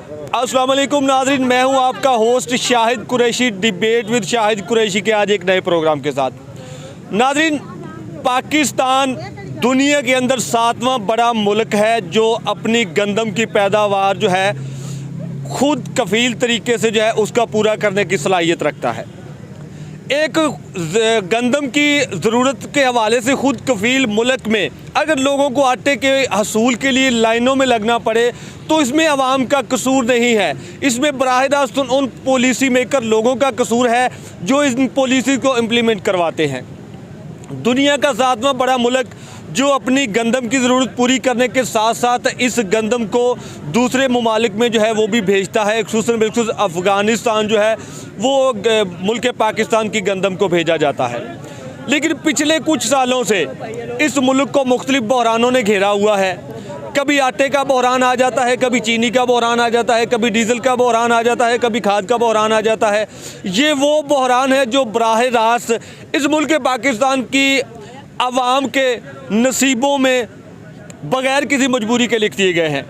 अस्सलाम वालेकुम नाज़रीन, मैं हूं आपका host Shahid Qureshi, debate with Shahid Qureshi के आज एक नए प्रोग्राम के साथ। नाज़रीन, पाकिस्तान दुनिया के अंदर 7वां बड़ा मुल्क है जो अपनी गंदम की पैदावार जो है खुद कफील तरीके से जो है उसका पूरा करने की सलाहियत रखता है। एक गंदम की ज़रूरत के हवाले से खुद कफील मुल्क में अगर लोगों को आटे के हसूल के लिए लाइनों में लगना पड़े तो इसमें अवाम का कसूर नहीं है, इसमें बराह रास्त उन पॉलिसी मेकर लोगों का कसूर है जो इन पॉलिसी को इम्प्लीमेंट करवाते हैं। दुनिया का 7वां बड़ा मुल्क जो अपनी गंदम की ज़रूरत पूरी करने के साथ साथ इस गंदम को दूसरे ममालिक में जो है वो भी भेजता है। खुसूसन बिल्कुल अफ़गानिस्तान जो है वो मुल्क पाकिस्तान की गंदम को भेजा जाता है। लेकिन पिछले कुछ सालों से इस मुल्क को मुख्तलिफ बहरानों ने घेरा हुआ है। कभी आटे का बहरान आ जाता है, कभी चीनी का बहरान आ जाता है, कभी डीज़ल का बहरान आ जाता है, कभी खाद का बहरान आ जाता है। ये वो बहरान है जो बराह रास्त इस मुल्क पाकिस्तान की आवाम के नसीबों में बग़ैर किसी मजबूरी के लिख दिए गए हैं।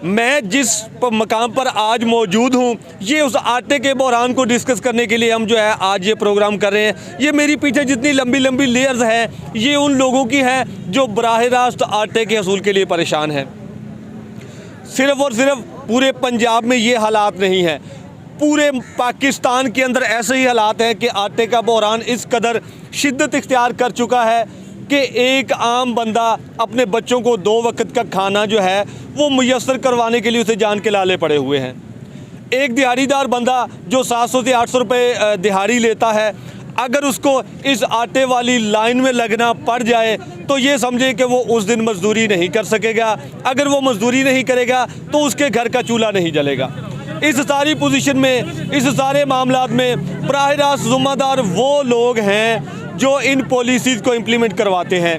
मैं जिस मकाम पर आज मौजूद हूँ ये उस आटे के बहरान को डिस्कस करने के लिए हम जो है आज ये प्रोग्राम कर रहे हैं। ये मेरी पीछे जितनी लंबी लंबी लेयर्स हैं ये उन लोगों की हैं जो बराह रास्त आटे के हसूल के लिए परेशान हैं। सिर्फ़ और सिर्फ पूरे पंजाब में ये हालात नहीं हैं, पूरे पाकिस्तान के अंदर ऐसे ही हालात हैं कि आटे का बहरान इस कदर शिद्दत इख्तियार कर चुका है कि एक आम बंदा अपने बच्चों को 2 वक्त का खाना जो है वो मुयस्सर करवाने के लिए उसे जान के लाले पड़े हुए हैं। एक दिहाड़ीदार बंदा जो 700 से 800 रुपये दिहाड़ी लेता है, अगर उसको इस आटे वाली लाइन में लगना पड़ जाए तो ये समझे कि वो उस दिन मजदूरी नहीं कर सकेगा। अगर वो मजदूरी नहीं करेगा तो उसके घर का चूल्हा नहीं जलेगा। इस सारी पोजीशन में, इस सारे मामलात में बराह रास्त ज़िम्मेदार वो लोग हैं जो इन पॉलिसीज़ को इम्प्लीमेंट करवाते हैं।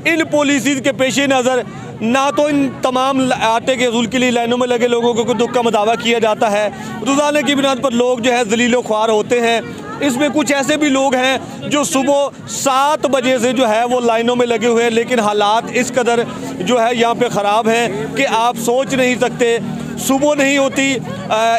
इन पॉलिसीज़ के पेश नज़र ना तो इन तमाम आटे के हसूल के लिए लाइनों में लगे लोगों को दुख का मदावा किया जाता है, रोज़ाना की बुनियाद पर लोग जो है ज़लीलो ख्वार होते हैं। इसमें कुछ ऐसे भी लोग हैं जो सुबह 7 बजे से जो है वो लाइनों में लगे हुए हैं, लेकिन हालात इस कदर जो है यहाँ पे ख़राब हैं कि आप सोच नहीं सकते। सुबह नहीं होती,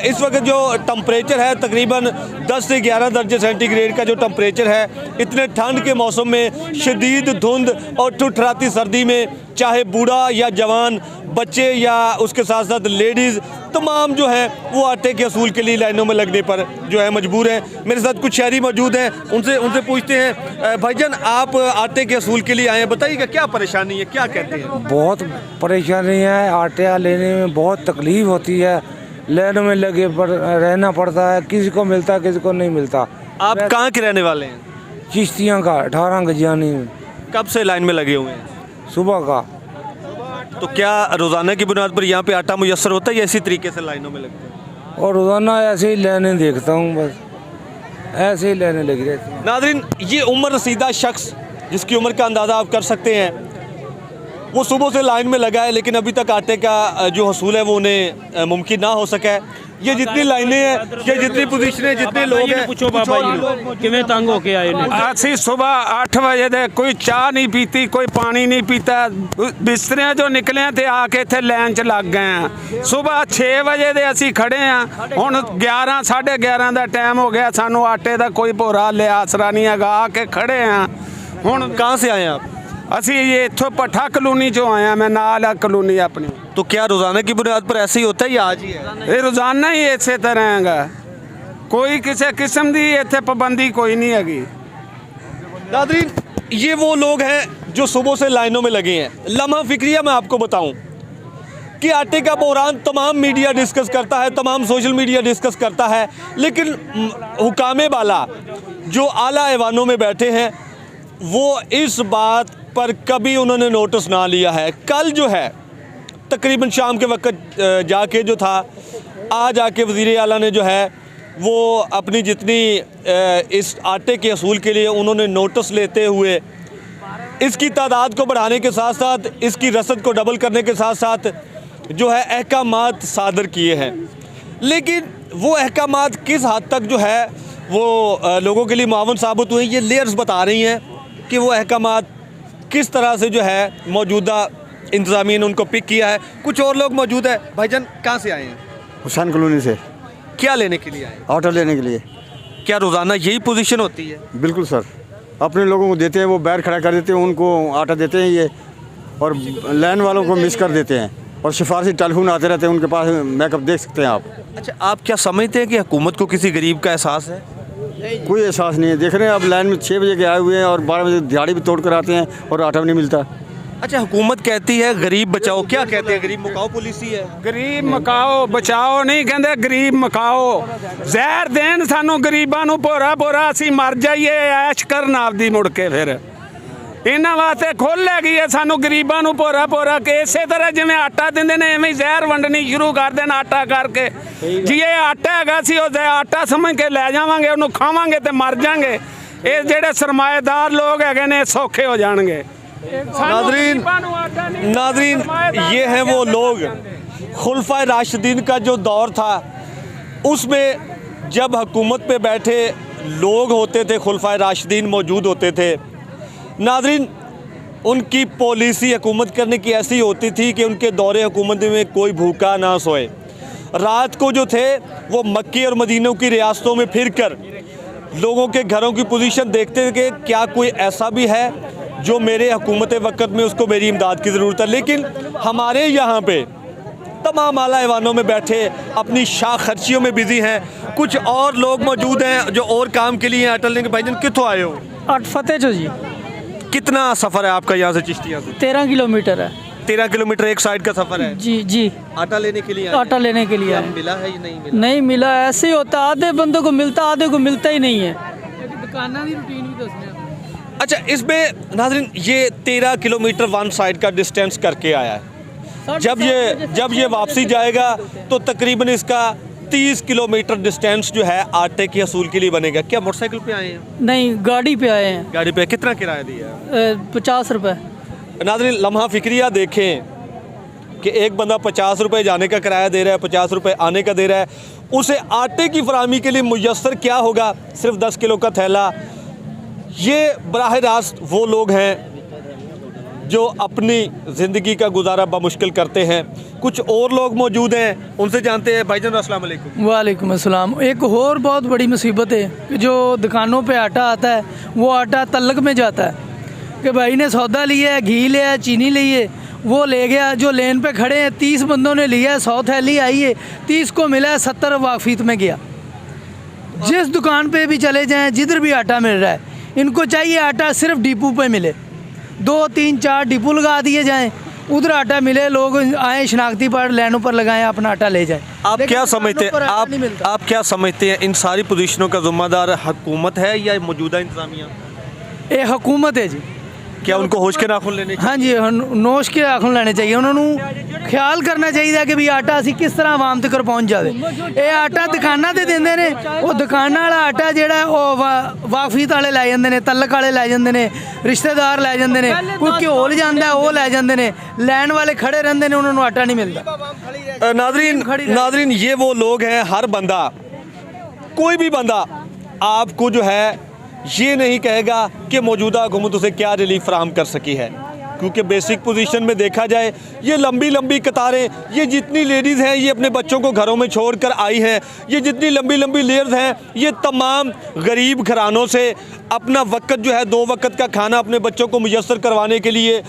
इस वक्त जो टम्परेचर है तकरीबन 10 से 11 दर्जे सेंटीग्रेड का जो टम्परेचर है, इतने ठंड के मौसम में शदीद धुंध और ठुठराती सर्दी में चाहे बूढ़ा या जवान, बच्चे या उसके साथ साथ लेडीज़ तमाम जो है वो आटे के हसूल के लिए लाइनों में लगने पर जो है मजबूर हैं। मेरे साथ कुछ शहरी मौजूद हैं, उनसे पूछते हैं। भाईजान, आप आटे के हसूल के लिए आए हैं, बताइएगा क्या परेशानी है, क्या कहते हैं? बहुत परेशानी है, आटे लेने में बहुत तकलीफ़ होती है, लाइनों में लगे रहना पड़ता है, किसी को मिलता है किसी को नहीं मिलता। आप कहाँ के रहने वाले हैं? चिश्तियाँ का 18 गजियानी। कब से लाइन में लगे हुए हैं? सुबह का। तो क्या रोज़ाना की बुनियाद पर यहाँ पे आटा मुयस्सर होता है या इसी तरीके से लाइनों में लगते हैं? और रोज़ाना ऐसे ही लाइनें देखता हूँ, बस ऐसे ही लाइनें लगी रहती हैं। नाज़रीन, ये उम्र रसीदा शख्स जिसकी उम्र का अंदाज़ा आप कर सकते हैं, वो सुबह से लाइन में लगा है लेकिन अभी तक आटे का जो हसूल है वो उन्हें मुमकिन ना हो सका है। ये जितनी लाइनें हैं, ये जितनी पोजीशनें, जितने लोग हैं, किवें तंग होके आए ने। ਅਸੀਂ सुबह 8 ਵਜੇ ਦੇ ਕੋਈ ਚਾਹ ਨਹੀਂ ਪੀਤੀ, ਕੋਈ ਪਾਣੀ ਨਹੀਂ ਪੀਤਾ, ਬਿਸਤਰਿਆਂ ਚੋਂ ਨਿਕਲਿਆ ਤੇ ਆ ਕੇ ਇੱਥੇ ਲਾਈਨ 'ਚ ਲੱਗ ਗਏ ਆ। ਸੁਬਹ 6 ਵਜੇ ਦੇ ਅਸੀਂ ਖੜੇ ਆ, ਹੁਣ 11 11:30 ਦਾ ਟਾਈਮ ਹੋ ਗਿਆ, ਸਾਨੂੰ ਆਟੇ ਦਾ ਕੋਈ ਭੋਰਾ ਲਿਆ ਆਸਰਾ ਨਹੀਂ ਹੈਗਾ। ਆ ਕੇ ਖੜੇ ਆ ਹੁਣ। कहाँ से आए हैं आप? ਅਸੀਂ ਇਹ ਇੱਥੋਂ ਪੱਠਾ ਕਲੋਨੀ 'ਚੋਂ ਆਏ ਆ, ਮੈਂ ਨਾਲ ਆ ਕਲੋਨੀ ਆਪਣੀ। तो क्या रोज़ाना की बुनियाद पर ऐसे ही होता है या आज ही है? ਇਹ ਰੋਜ਼ਾਨਾ ਹੀ ਇਸੇ ਤਰ੍ਹਾਂ ਹੈਗਾ, ਕੋਈ ਕਿਸੇ ਕਿਸਮ ਦੀ ਇੱਥੇ ਪਾਬੰਦੀ ਕੋਈ ਨਹੀਂ ਹੈਗੀ। नाज़रीन, ये वो लोग हैं जो सुबह से लाइनों में लगे हैं। लम्हा फिक्रिया मैं आपको बताऊं कि आटे का बहरान तमाम मीडिया डिस्कस करता है, तमाम सोशल मीडिया डिस्कस करता है, लेकिन हुकामे वाला जो आला ऐवानों में बैठे हैं वो इस बात पर कभी उन्होंने नोटिस ना लिया है। कल जो है तकरीबन शाम के वक्त जाके जो था, आज आके वज़ीर आला ने जो है वो अपनी जितनी इस आटे के हसूल के लिए उन्होंने नोटिस लेते हुए इसकी तादाद को बढ़ाने के साथ साथ इसकी रसद को डबल करने के साथ साथ जो है अहकामात सादर किए हैं। लेकिन वो अहकामात किस हद तक जो है वो लोगों के लिए मुआवन साबित हुए, ये लेयर्स बता रही हैं कि वो अहकामात किस तरह से जो है मौजूदा इंतज़ामिया ने उनको पिक किया है। कुछ और लोग मौजूद है। भाईजान, कहाँ से आए हैं? हुसैन कॉलोनी से क्या लेने के लिए आए? ऑटो लेने के लिए। क्या रोजाना यही पोजीशन होती है? बिल्कुल सर, अपने लोगों को देते हैं, वो बैर खड़ा कर देते हैं, उनको आटा देते हैं ये, और लाइन वालों को मिस कर देते हैं, और सिफारशी टेलीफोन आते रहते हैं उनके पास, मैकअप देख सकते हैं आप। अच्छा, आप क्या समझते हैं कि हुकूमत को किसी गरीब का एहसास है? कोई एहसास नहीं है। देख रहे हैं अब लाइन में 6 बजे के आए हुए हैं और 12 बजे दिहाड़ी भी तोड़ कर आते हैं और आटा भी नहीं मिलता। अच्छा, हुकूमत कहती है गरीब बचाओ, क्या कहते हैं? गरीब मुकाओ पॉलिसी है। गरीब मकाओ बचाओ नहीं कहते, गरीब मकाओ। ਜ਼ਹਿਰ ਦੇਣ ਸਾਨੂੰ ਗਰੀਬਾਂ ਨੂੰ ਭੋਰਾ ਅਸੀਂ ਮਰ ਜਾਈਏ ਐਸ਼ ਕਰਨ ਆਪਦੀ ਮੁੜ ਕੇ ਫਿਰ। ਇਹਨਾਂ ਵਾਸਤੇ ਖੋਲ੍ਹ ਹੈਗੀ ਹੈ ਸਾਨੂੰ ਗਰੀਬਾਂ ਨੂੰ ਭੋਰਾ ਕਿ ਇਸੇ ਤਰ੍ਹਾਂ ਜਿਵੇਂ ਆਟਾ ਦਿੰਦੇ ਨੇ ਐਵੇਂ ਹੀ ਜ਼ਹਿਰ ਵੰਡਣੀ ਸ਼ੁਰੂ ਕਰ ਦੇਣ ਆਟਾ ਕਰਕੇ। ਜੀ ਇਹ ਆਟਾ ਹੈਗਾ ਸੀ ਉਹ ਆਟਾ ਸਮਝ ਕੇ ਲੈ ਜਾਵਾਂਗੇ, ਉਹਨੂੰ ਖਾਵਾਂਗੇ ਤੇ ਮਰ ਜਾਾਂਗੇ। ਇਹ ਜਿਹੜੇ ਸਰਮਾਏਦਾਰ ਲੋਕ ਹੈਗੇ ਨੇ ਸੌਖੇ ਹੋ ਜਾਣਗੇ। नादरीन, ये हैं वो लोग। खुलफा राशिदीन का जो दौर था उसमें जब हुकूमत पे बैठे लोग होते थे, खुलफा राशिदीन मौजूद होते थे। नादरीन, उनकी पॉलिसी हुकूमत करने की ऐसी होती थी कि उनके दौरे हुकूमत में कोई भूखा ना सोए। रात को जो थे वो मक्के और मदीनों की रियासतों में फिर कर लोगों के घरों की पोजीशन देखते थे कि क्या कोई ऐसा भी है जो मेरे हुकूमत वक़्त में उसको मेरी इमदाद की ज़रूरत है। लेकिन हमारे यहाँ पे तमाम आला ऐवानों में बैठे अपनी शाख खर्चियों में बिजी हैं। कुछ और लोग मौजूद हैं जो और काम के लिए अटल लेंगे। भाईजान कितों आए हो? अट फतेह जो जी। कितना सफ़र है आपका यहाँ से चिश्तिया से? 13 किलोमीटर है। 13 किलोमीटर एक साइड का सफ़र है। जी जी। आटा लेने के लिए? आटा लेने के लिए क्या आए। मिला है या नहीं मिला? नहीं मिला, ऐसे ही होता, आधे बंदों को मिलता आधे को मिलता ही नहीं है। दुकाना की रूटीन भी दसने। अच्छा, इसमें नाज़रीन ये 13 किलोमीटर वन साइड का डिस्टेंस करके आया है। जब ये वापसी जाएगा तो तकरीबन इसका 30 किलोमीटर डिस्टेंस जो है आटे के असूल के लिए बनेगा। क्या मोटरसाइकिल पे आए हैं? नहीं, गाड़ी पे आए हैं। गाड़ी पे कितना किराया दिया है? 50 रुपये। नाज़रीन, लम्हा फिक्रिया देखें कि एक बंदा 50 रुपये जाने का किराया दे रहा है, 50 रुपये आने का दे रहा है। उसे आटे की फराहमी के लिए मुयस्सर क्या होगा? सिर्फ 10 किलो का थैला। ये बराह रास्त वो लोग हैं जो अपनी ज़िंदगी का गुजारा बमुश्किल करते हैं। कुछ और लोग मौजूद हैं, उनसे जानते हैं। भाईजान अस्सलाम वालेकुम। वालेकुम अस्सलाम। एक और बहुत बड़ी मुसीबत है कि जो दुकानों पे आटा आता है वो आटा तल्लक में जाता है कि भाई ने सौदा लिया है, घी लिया है, चीनी ली है, वो ले गया। जो लेन पे खड़े हैं 30 बंदों ने लिया है, 100 थैली आई है, 30 को मिला है, 70 वाकफीत में गया। जिस दुकान पे भी चले जाएं, जिधर भी आटा मिल रहा है, इनको चाहिए आटा सिर्फ डिपो पे मिले। 2 3 4 डिपो लगा दिए जाएं, उधर आटा मिले, लोग आए शनाख्ती पर लाइनों पर लगाएं, अपना आटा ले जाएं। आप क्या समझते हैं? आप क्या समझते हैं इन सारी पोजीशनों का ज़िम्मेदार हुकूमत है या मौजूदा इंतज़ामिया? ये हुकूमत है जी। क्या उनको होश के नाखून लेने चाहिए? हाँ जी, नोश के नाखून लेने चाहिए। उन्होंने ख्याल करना चाहिए कि भी आटा असी किस तरह आवाम तक पहुँच जाए। ये आटा दुकाना ते देंदे ने, वो दुकाना वाला आटा जिहड़ा वो वाकफीत वाले लै जांदे ने, तलक वाले लै जांदे ने, रिश्तेदार लै जांदे ने, कोई घ्यो ले जांदा वो लै जांदे ने, लैन वाले खड़े रहंदे ने, उन्होंने आटा नहीं मिलता। नादरीन, ये वो लोग हैं। हर बंदा, कोई भी बंदा आपको जो है ये नहीं कहेगा कि मौजूदा हुकूमत उसे क्या रिलीफ फराहम कर सकी है, क्योंकि बेसिक पोजीशन में देखा जाए ये लंबी लंबी कतारें, ये जितनी लेडीज़ हैं ये अपने बच्चों को घरों में छोड़कर आई हैं, ये जितनी लंबी लंबी लेयर्स हैं ये तमाम गरीब घरानों से अपना वक्त जो है 2 वक्त का खाना अपने बच्चों को मुयस्सर करवाने के लिए।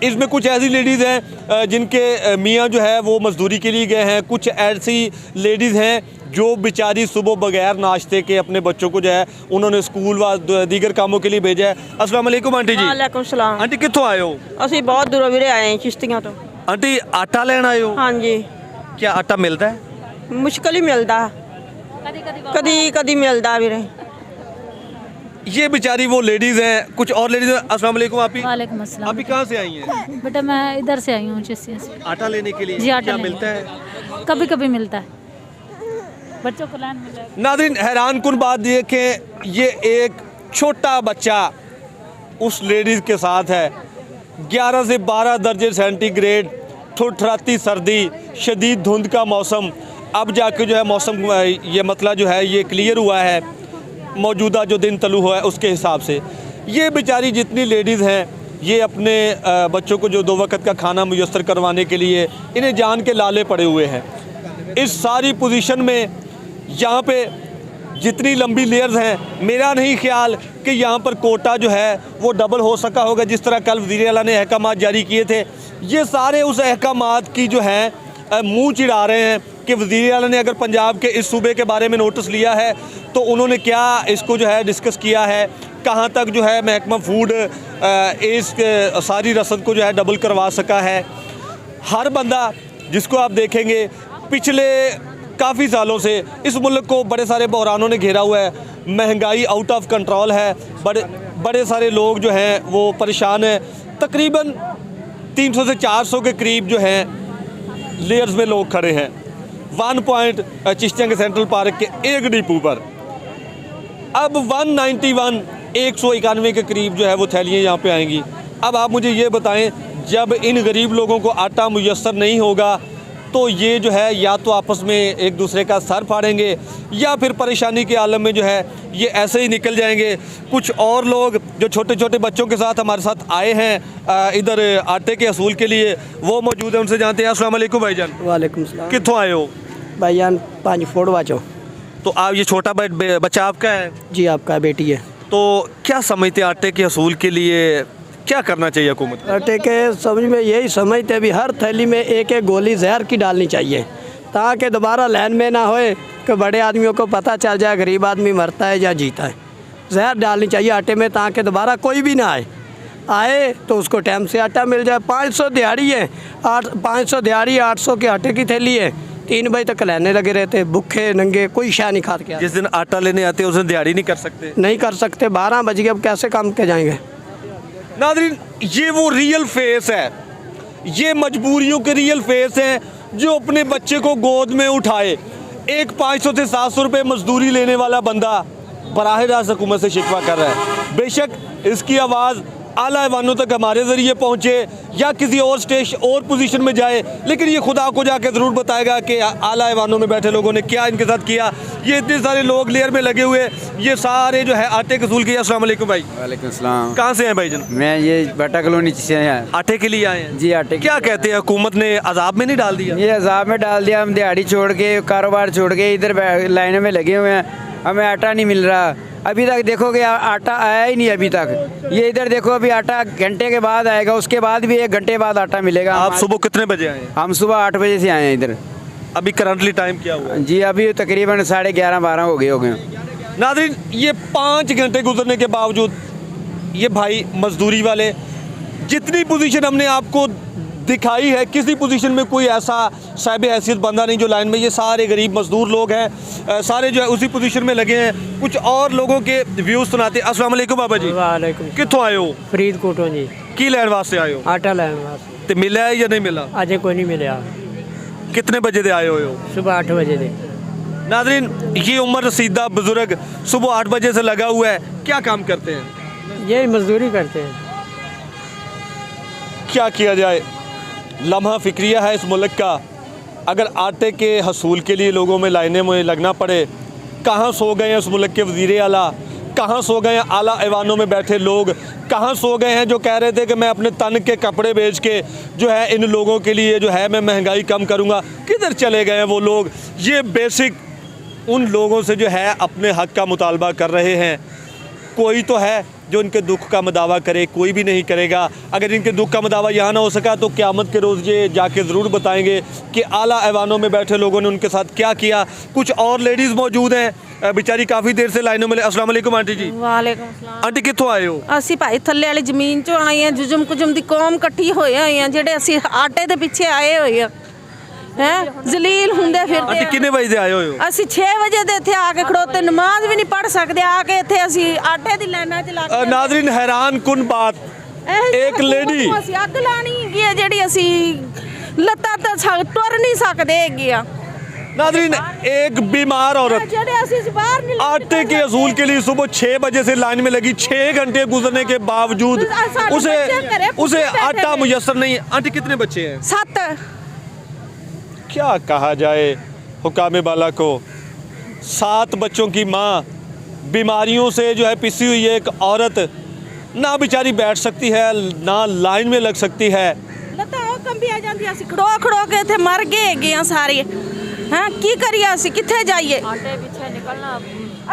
इसमें कुछ ऐसी लेडीज़ हैं जिनके मियाँ जो है वो मज़दूरी के लिए गए हैं। कुछ ऐसी लेडीज़ हैं जो बेचारी सुबह बगैर नाश्ते के अपने बच्चों को जो है उन्होंने स्कूल व दीगर कामों के लिए भेजा है। अस्सलाम वालेकुम आंटी जी। वालेकुम सलाम। आंटी कित्थों आए हो? ਅਸੀਂ ਬਹੁਤ ਦੂਰੋਂ ਵੀਰੇ ਆਏ ਹਾਂ ਚਿਸ਼ਤੀਆਂ ਤੋਂ। आंटी आटा लेना आए हो? ਹਾਂਜੀ, क्या आटा मिलता है? ਮੁਸ਼ਕਲ ਹੀ ਮਿਲਦਾ, ਕਦੀ ਕਦੀ ਮਿਲਦਾ ਵੀਰੇ। ये बेचारी वो लेडीज़ हैं। कुछ और लेडीज़ हैं। अस्सलाम वालेकुम। आप ही वालेकुम अस्सलाम। अभी कहाँ से आई हैं? बेटा मैं इधर से आई हूँ, चिश्तिया से। आटा लेने के लिए? जी, आटा क्या लेने। मिलता है? कभी कभी मिलता है, बच्चों को लाइन मिल जाएगा। नाज़रीन, हैरान कुन बात देखें, ये एक छोटा बच्चा उस लेडीज़ के साथ है। 11 से 12 दर्जे सेंटीग्रेड, ठुठराती सर्दी, शदीद धुंध का मौसम। अब जाके जो है मौसम ये मतलब जो है ये क्लियर हुआ है, मौजूदा जो दिन तलू हुआ है उसके हिसाब से। ये बेचारी जितनी लेडीज़ हैं ये अपने बच्चों को जो 2 वक्त का खाना मुयस्सर करवाने के लिए इन्हें जान के लाले पड़े हुए हैं। इस सारी पोजीशन में यहाँ पे जितनी लंबी लेयर्स हैं, मेरा नहीं ख्याल कि यहाँ पर कोटा जो है वो डबल हो सका होगा जिस तरह कल वज़ीर आला ने अहकामात जारी किए थे। ये सारे उस अहकामात की जो है मुँह चिढ़ा रहे हैं कि वज़ीर आला ने अगर पंजाब के इस सूबे के बारे में नोटिस लिया है तो उन्होंने क्या इसको जो है डिस्कस किया है, कहाँ तक जो है महकमा फूड इस सारी रसद को जो है डबल करवा सका है। हर बंदा जिसको आप देखेंगे पिछले काफ़ी सालों से इस मुल्क को बड़े सारे बहरानों ने घेरा हुआ है, महंगाई आउट ऑफ कंट्रोल है, बड़े सारे लोग जो हैं वो परेशान हैं। तकरीबन 300 से 400 के करीब जो हैं लेयर्स में लोग खड़े हैं 1 पॉइंट चिश्तिया के सेंट्रल पार्क के एक डिपो पर। अब 191 के करीब जो है वो थैलियाँ यहाँ पे आएंगी। अब आप मुझे ये बताएं, जब इन गरीब लोगों को आटा मुयस्सर नहीं होगा तो ये जो है या तो आपस में एक दूसरे का सर फाड़ेंगे या फिर परेशानी के आलम में जो है ये ऐसे ही निकल जाएंगे। कुछ और लोग जो छोटे छोटे बच्चों के साथ हमारे साथ आए हैं इधर आटे के असूल के लिए, वो मौजूद हैं, उनसे जानते हैं। अस्सलाम वालेकुम भाईजान। वालेकुम सलाम। कित्थों आए हो भाईजान? 5 फोड़वा चो। तो आप ये छोटा बच्चा आपका है? जी आपका बेटी है। तो क्या समझते हैं आटे के असूल के लिए क्या करना चाहिए हुकूमत? आटे के समझ में यही समझते भी हर थैली में एक एक गोली जहर की डालनी चाहिए ताकि दोबारा लाइन में ना होए कि बड़े आदमियों को पता चल जाए गरीब आदमी मरता है या जीता है। जहर डालनी चाहिए आटे में ताकि दोबारा कोई भी ना आए तो उसको टाइम से आटा मिल जाए। 500 दिहाड़ी है, 500 दिहाड़ी 800 के आटे की थैली है। 3 बजे तक लाने लगे रहते, भूखे नंगे, कोई शाह नहीं खा के। जिस दिन आटा लेने आते हैं उस दिन दिहाड़ी नहीं कर सकते? नहीं कर सकते। 12 बज गए, अब कैसे काम के जाएंगे? नाज़रीन, ये वो रियल फेस है, ये मजबूरियों के रियल फेस हैं जो अपने बच्चे को गोद में उठाए। एक 500 से 700 रुपये मजदूरी लेने वाला बंदा बराह रास्त हुकूमत से शिकवा कर रहा है। बेशक इसकी आवाज़ आला ऐवानों तक हमारे ज़रिए पहुँचे या किसी और स्टेशन और पोजीशन में जाए, लेकिन ये खुदा को जाके ज़रूर बताएगा कि आला ऐवानों में बैठे लोगों ने क्या इनके साथ किया। ये इतने सारे लोग लेयर में लगे हुए, ये सारे जो है आटे के असूल के। अस्सलाम वालेकुम भाई। वालेकुम सलाम। कहाँ से हैं भाईजान? मैं ये भट्टा कॉलोनी से हैं। आटे के लिए आए हैं? जी आटे। क्या कहते हैं, हुकूमत ने अजाब में नहीं डाल दिया? ये अजाब में डाल दिया। हम दिहाड़ी छोड़ के कारोबार छोड़ के इधर लाइनों में लगे हुए हैं, हमें आटा नहीं मिल रहा। अभी तक देखोगे आटा आया ही नहीं अभी तक। ये इधर देखो अभी आटा घंटे के बाद आएगा, उसके बाद भी 1 घंटे बाद आटा मिलेगा। आप सुबह कितने बजे आए? हम सुबह 8 बजे से आए हैं इधर। अभी करंटली टाइम क्या हुआ? जी अभी तकरीबन 11:30-12 हो गए। नाज़रीन, ये 5 घंटे गुजरने के बावजूद ये भाई मजदूरी वाले, जितनी पोजीशन हमने आपको दिखाई है, किसी पोजीशन में कोई ऐसा साहिब हैसियत बंदा नहीं जो लाइन में, ये सारे गरीब मजदूर लोग हैं, सारे जो है उसी पोजीशन में लगे हैं। कुछ और लोगों के व्यूज़ सुनाते। अस्सलाम वालेकुम बाबा जी। वालेकुम। कित्थों आए हो? फरीदकोटों जी। की लैन वास्ते आए हो? आटा लैन वास्ते। तो मिला है या नहीं मिला? अजे कोई नहीं मिला। कितने बजे दे आए हो? सुबह 8 बजे दे। नाज़रीन, ये उम्र रसीदा बुजुर्ग सुबह 8 बजे से लगा हुआ है। क्या काम करते हैं? यही मजदूरी करते हैं। क्या किया जाए? लम्हा फिक्रिया है इस मुल्क का। अगर आटे के हसूल के लिए लोगों में लाइनें में लगना पड़े, कहाँ सो गए हैं उस मुल्क के वज़ीर आला, कहाँ सो गए हैं आला ऐवानों में बैठे लोग, कहाँ सो गए हैं जो कह रहे थे कि मैं अपने तन के कपड़े बेच के जो है इन लोगों के लिए जो है मैं महंगाई कम करूँगा। किधर चले गए हैं वो लोग? ये बेसिक उन लोगों से जो है अपने हक़ का मुतालबा कर रहे हैं। कोई तो है जो इनके दुख का मदावा करे, कोई भी नहीं करेगा। अगर इनके दुख का मदावा यहाँ ना हो सका तो क़यामत के रोज़ ये जाके ज़रूर बताएंगे कि आला ऐवानों में बैठे लोगों ने उनके साथ क्या किया। कुछ और लेडीज़ मौजूद हैं, बेचारी काफ़ी देर से लाइनों में। अस्सलाम वालेकुम आंटी जी। वालेकुम सलाम। आंटी कित्थों आए हो? ਅਸੀਂ ਭਾਈ ਥੱਲੇ ਵਾਲੀ ਜ਼ਮੀਨ ਚੋਂ ਆਏ ਆ, ਜੁਜਮ ਕੁਜਮ ਦੀ ਕੌਮ ਇਕੱਠੀ ਹੋਏ ਹੋਏ ਆ ਜਿਹੜੇ ਅਸੀਂ ਆਟੇ ਦੇ ਪਿੱਛੇ ਆਏ ਹੋਏ ਆ ਹੈ ਜ਼ਲੀਲ ਹੁੰਦੇ ਫਿਰਦੇ आंटी ਆ। कितने बजे से आए हो? ਅਸੀਂ 6 ਵਜੇ ਦੇ ਇੱਥੇ ਆ ਕੇ ਖੜੋਤੇ ਨਮਾਜ਼ ਵੀ ਨਹੀਂ ਪੜ ਸਕਦੇ, ਆ ਕੇ ਇੱਥੇ ਅਸੀਂ ਆਟੇ ਦੀ ਲਾਈਨਾਂ 'ਚ ਲੱਗ ਗਏ। नाज़रीन, हैरान कुन बात, एक लेडी ਅਸੀਂ ਅੱਗ ਲਾਣੀ ਹੈਗੀ ਆ ਜਿਹੜੀ ਅਸੀਂ ਲੱਤਾਂ ਤਾਂ ਟੁਰ ਨਹੀਂ ਸਕਦੇ ਹੈਗੇ ਆ। नाज़रीन, एक बीमार औरत ਜਿਹੜੇ ਅਸੀਂ ਬਾਹਰ ਨਹੀਂ आटे के असूल के लिए सुबह 6 बजे से लाइन में लगी, 6 घंटे गुजरने के बावजूद उसे आटा मुयस्सर नहीं। आंटी कितने बच्चे हैं? 7। क्या कहा जाए हुकाम बाला को। 7 बच्चों की माँ, बीमारियों से जो है पिसी हुई एक औरत, ना बेचारी बैठ सकती है ना लाइन में लग सकती है। ਲੱਤਾਂ ਉਹ ਕੰਬੀਆਂ ਜਾਂਦੀਆਂ ਸੀ, ਖੜੋ ਖੜੋ ਕੇ ਇੱਥੇ ਮਰ ਗਏ ਹੈਗੇ ਆ ਸਾਰੇ। हैं की करिए ਅਸੀਂ ਕਿੱਥੇ ਜਾਈਏ आटे पीछे निकलना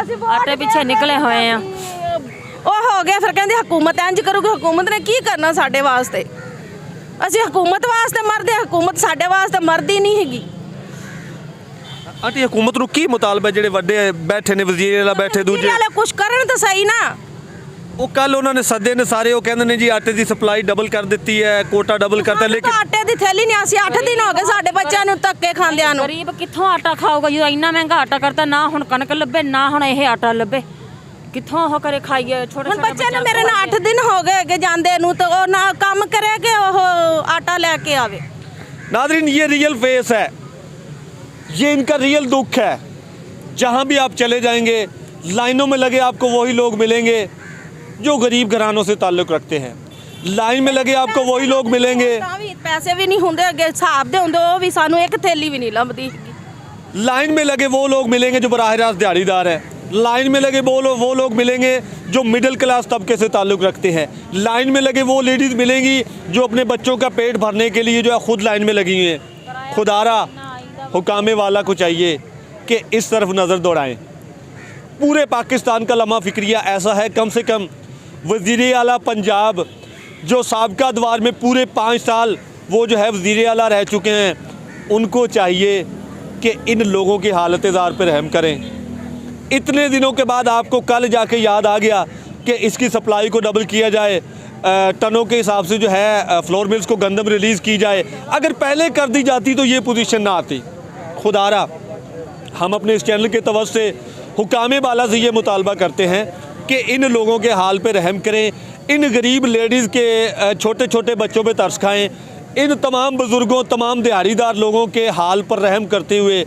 ਅਸੀਂ आटे पीछे निकले हुए हैं ਉਹ ਹੋ ਗਿਆ ਫਿਰ ਕਹਿੰਦੇ ਹਕੂਮਤ ਇੰਜ ਕਰੂਗੀ ਹਕੂਮਤ ਨੇ ਕੀ ਕਰਨਾ ਸਾਡੇ ਵਾਸਤੇ ਅਸੀਂ ਹਕੂਮਤ ਵਾਸਤੇ ਮਰਦੇ ਹਕੂਮਤ ਸਾਡੇ ਵਾਸਤੇ ਮਰਦੀ ਨਹੀਂ ਹੈਗੀ ਆਂਟੀ ਹਕੂਮਤ ਨੂੰ ਕੀ ਮੁਤਾਲਬਾ ਜਿਹੜੇ ਵੱਡੇ ਬੈਠੇ ਨੇ ਵਜ਼ੀਰ ਵਾਲਾ ਬੈਠੇ ਦੂਜੇ ਵਾਲੇ ਕੁਝ ਕਰਨ ਤਾਂ ਸਹੀ ਨਾ ਉਹ ਕੱਲ ਉਹਨਾਂ ਨੇ ਸੱਦੇ ਨੇ ਸਾਰੇ ਉਹ ਕਹਿੰਦੇ ਨੇ ਜੀ ਆਟੇ ਦੀ ਸਪਲਾਈ ਡਬਲ ਕਰ ਦਿੱਤੀ ਹੈ ਕੋਟਾ ਡਬਲ ਕਰਤਾ ਲੇਕਿਨ ਆਟੇ ਦੀ ਥੈਲੀ ਨਹੀਂ ਅਸੀਂ 8 ਦਿਨ ਹੋ ਗਏ ਸਾਡੇ ਬੱਚਿਆਂ ਨੂੰ ਧੱਕੇ ਖਾਂਦਿਆਂ ਨੂੰ गरीब कित्थों आटा खाओगा जो इन्ना महंगा आटा करता ना हुण कनक लब्बे ना हुण ਇਹ आटा ਲੱਭੇ ਕਿੱਥੋਂ ਉਹ ਕਰੇ ਖਾਈਏ ਛੋਟੇ ਹੁਣ ਬੱਚੇ ਨੇ ਮੇਰੇ ਨਾਲ 8 ਦਿਨ ਹੋ ਗਏ ਕਿ ਜਾਂਦੇ ਨੂੰ ਤਾਂ ਉਹ ਨਾ ਕੰਮ ਕਰੇ ਕਿ ਉਹ ਆਟਾ ਲੈ ਕੇ ਆਵੇ नादरीन ये रियल फेस है, ये इनका रियल दुख है। जहाँ भी आप चले जाएंगे लाइनों में लगे आपको वही लोग मिलेंगे जो गरीब घरानों से ताल्लुक़ रखते हैं। लाइन में लगे आपको वही लोग मिलेंगे। पैसे भी नहीं होंगे हिसाब दे होंगे वो भी सानू एक थैली भी नहीं लभदी। लाइन में लगे वो लोग मिलेंगे जो बराह रास्त दिहाड़ीदार है। लाइन में लगे वो लोग मिलेंगे जो मिडिल क्लास तबके से ताल्लुक़ रखते हैं। लाइन में लगे वो लेडीज़ मिलेंगी जो अपने बच्चों का पेट भरने के लिए जो है ख़ुद लाइन में लगी हुई हैं। खुदारा हुकामे वाला को चाहिए कि इस तरफ नज़र दौड़ाएं। पूरे पाकिस्तान का लम्हा फ़िक्रिया ऐसा है, कम से कम वज़ीर आला पंजाब जो साबका अदवार में पूरे 5 साल वो जो है वज़ीर आला रह चुके हैं, उनको चाहिए कि इन लोगों की हालत ज़ार पर रहम करें। इतने दिनों के बाद आपको कल जाके याद आ गया कि इसकी सप्लाई को डबल किया जाए, टनों के हिसाब से जो है फ्लोर मिल्स को गंदम रिलीज़ की जाए। अगर पहले कर दी जाती तो ये पोजीशन ना आती। खुदारा हम अपने इस चैनल के तवज्जो से हुकामे बाला से ये मुतालबा करते हैं कि इन लोगों के हाल पे रहम करें, इन गरीब लेडीज़ के छोटे छोटे बच्चों पे तरस खाएँ, इन तमाम बुज़ुर्गों तमाम दिहाड़ीदार लोगों के हाल पर रहम करते हुए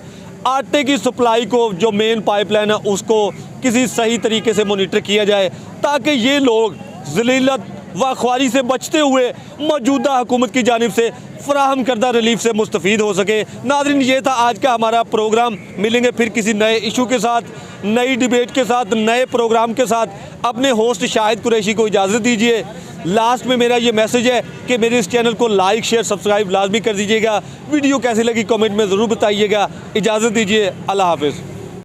आटे की सप्लाई को जो मेन पाइपलाइन है उसको किसी सही तरीके से मोनीटर किया जाए ताकि ये लोग ज़लीलत व ख्वारी से बचते हुए मौजूदा हुकूमत की जानिब से फ़राहम करदा रिलीफ से मुस्तफ़ीद हो सके। नाज़रीन, ये था आज का हमारा प्रोग्राम। मिलेंगे फिर किसी नए इशू के साथ, नई डिबेट के साथ, नए प्रोग्राम के साथ। अपने होस्ट शाहिद कुरैशी को इजाज़त दीजिए। लास्ट में मेरा ये मैसेज है कि मेरे इस चैनल को लाइक शेयर सब्सक्राइब लाजमी कर दीजिएगा। वीडियो कैसी लगी कमेंट में ज़रूर बताइएगा। इजाज़त दीजिए, अल्लाह हाफ़िज़।